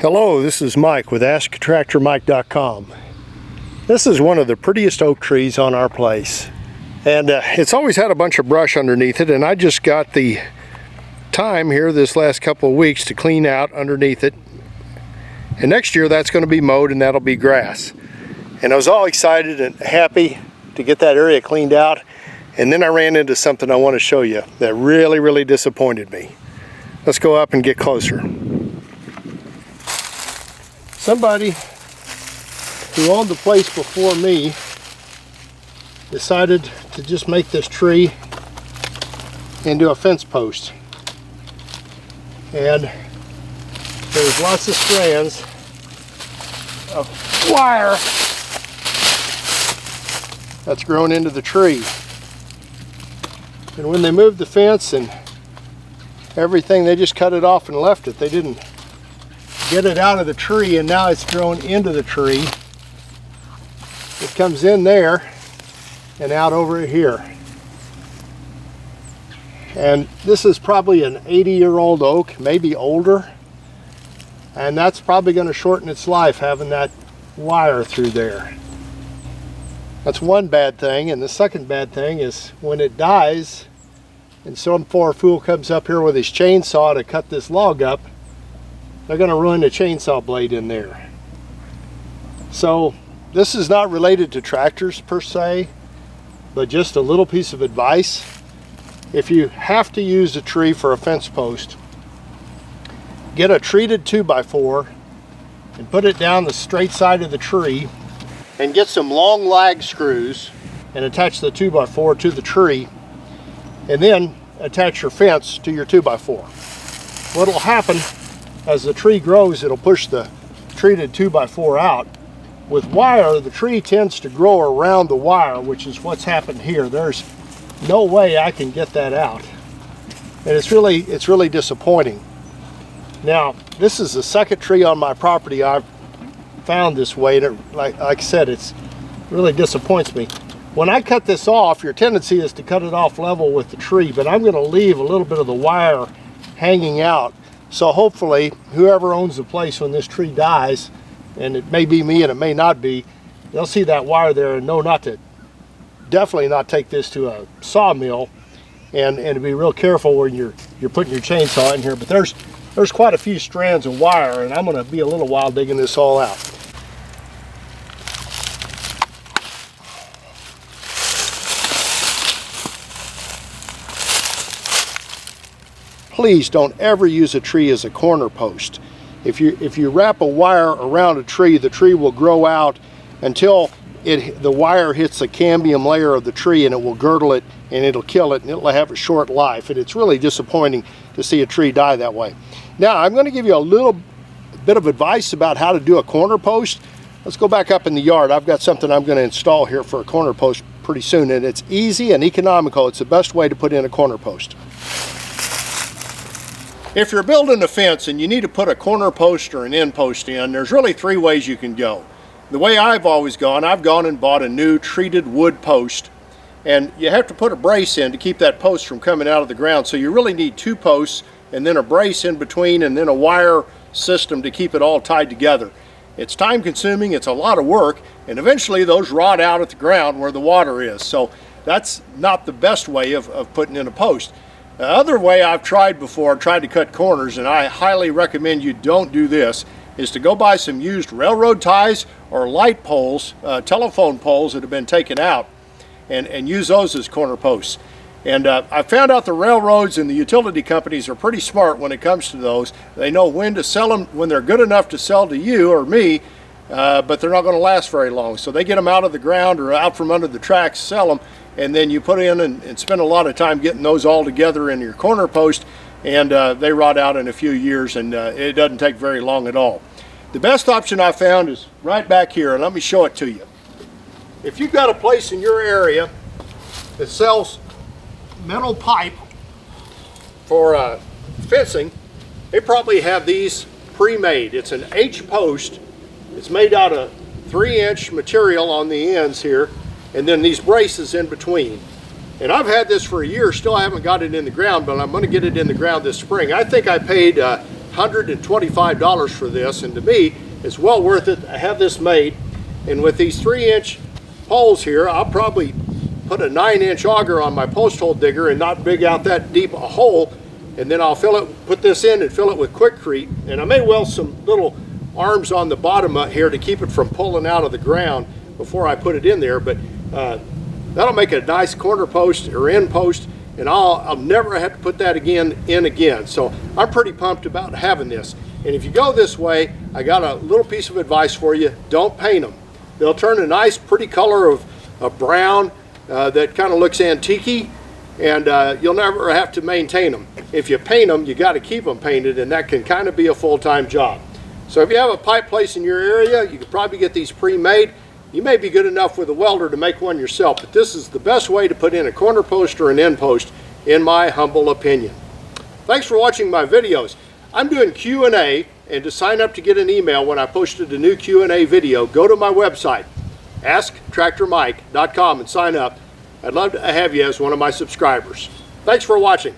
Hello, this is Mike with AskTractorMike.com. This is one of the prettiest oak trees on our place. And it's always had a bunch of brush underneath it, and I just got the time here this last couple of weeks to clean out underneath it. And next year that's going to be mowed and that'll be grass. And I was all excited and happy to get that area cleaned out. And then I ran into something I want to show you that really disappointed me. Let's go up and get closer. Somebody who owned the place before me decided to just make this tree into a fence post. And there's lots of strands of wire that's grown into the tree. And when they moved the fence and everything, they just cut it off and left it. They didn't get it out of the tree, and now it's grown into the tree. It comes in there and out over here. And this is probably an 80-year-old oak, maybe older. And that's probably going to shorten its life, having that wire through there. That's one bad thing. And the second bad thing is when it dies and some poor fool comes up here with his chainsaw to cut this log up, they're going to ruin the chainsaw blade in there. So this is not related to tractors per se, but just a little piece of advice. If you have to use a tree for a fence post, get a treated 2x4 and put it down the straight side of the tree, and get some long lag screws and attach the 2x4 to the tree, and then attach your fence to your 2x4. What will happen as the tree grows, it'll push the treated 2x4 out. With wire, the tree tends to grow around the wire, which is what's happened here. There's no way I can get that out. And it's really disappointing. Now, this is the second tree on my property I've found this way, and like I said, it really disappoints me. When I cut this off, your tendency is to cut it off level with the tree, but I'm going to leave a little bit of the wire hanging out. So hopefully, whoever owns the place when this tree dies, and it may be me and it may not be, they'll see that wire there and know definitely not take this to a sawmill, and to be real careful when you're putting your chainsaw in here. But there's quite a few strands of wire, and I'm going to be a little while digging this all out. Please don't ever use a tree as a corner post. If you wrap a wire around a tree, the tree will grow out until the wire hits the cambium layer of the tree, and it will girdle it and it'll kill it, and it'll have a short life. And it's really disappointing to see a tree die that way. Now I'm going to give you a little bit of advice about how to do a corner post. Let's go back up in the yard. I've got something I'm going to install here for a corner post pretty soon, and it's easy and economical. It's the best way to put in a corner post. If you're building a fence and you need to put a corner post or an end post in, there's really three ways you can go. The way I've always gone, I've gone and bought a new treated wood post, and you have to put a brace in to keep that post from coming out of the ground. So you really need two posts and then a brace in between, and then a wire system to keep it all tied together. It's time consuming, it's a lot of work, and eventually those rot out at the ground where the water is. So that's not the best way of putting in a post. The other way I've tried before, tried to cut corners, and I highly recommend you don't do this, is to go buy some used railroad ties or light poles, telephone poles that have been taken out, and use those as corner posts. And I found out the railroads and the utility companies are pretty smart when it comes to those. They know when to sell them, when they're good enough to sell to you or me, but they're not going to last very long. So they get them out of the ground or out from under the tracks, sell them, and then you put in and spend a lot of time getting those all together in your corner post, and they rot out in a few years, and it doesn't take very long at all. The best option I found is right back here, and let me show it to you. If you've got a place in your area that sells metal pipe for fencing, they probably have these pre-made. It's an H post. It's made out of 3-inch material on the ends here, and then these braces in between. And I've had this for a year, still haven't got it in the ground, but I'm going to get it in the ground this spring. I think I paid $125 for this, and to me, it's well worth it to have this made. And with these 3-inch poles here, I'll probably put a 9-inch auger on my post hole digger and not dig out that deep a hole, and then I'll put this in and fill it with Quikrete, and I may weld some little arms on the bottom here to keep it from pulling out of the ground before I put it in there. But that'll make a nice corner post or end post, and I'll never have to put that in again. So I'm pretty pumped about having this. And if you go this way, I got a little piece of advice for you: don't paint them. They'll turn a nice pretty color of brown that kind of looks antique-y, and you'll never have to maintain them. If you paint them, you got to keep them painted, and that can kind of be a full-time job. So if you have a pipe place in your area, you could probably get these pre-made. You may be good enough with a welder to make one yourself, but this is the best way to put in a corner post or an end post, in my humble opinion. Thanks for watching my videos. I'm doing Q&A, and to sign up to get an email when I posted a new Q&A video, go to my website, asktractormike.com, and sign up. I'd love to have you as one of my subscribers. Thanks for watching.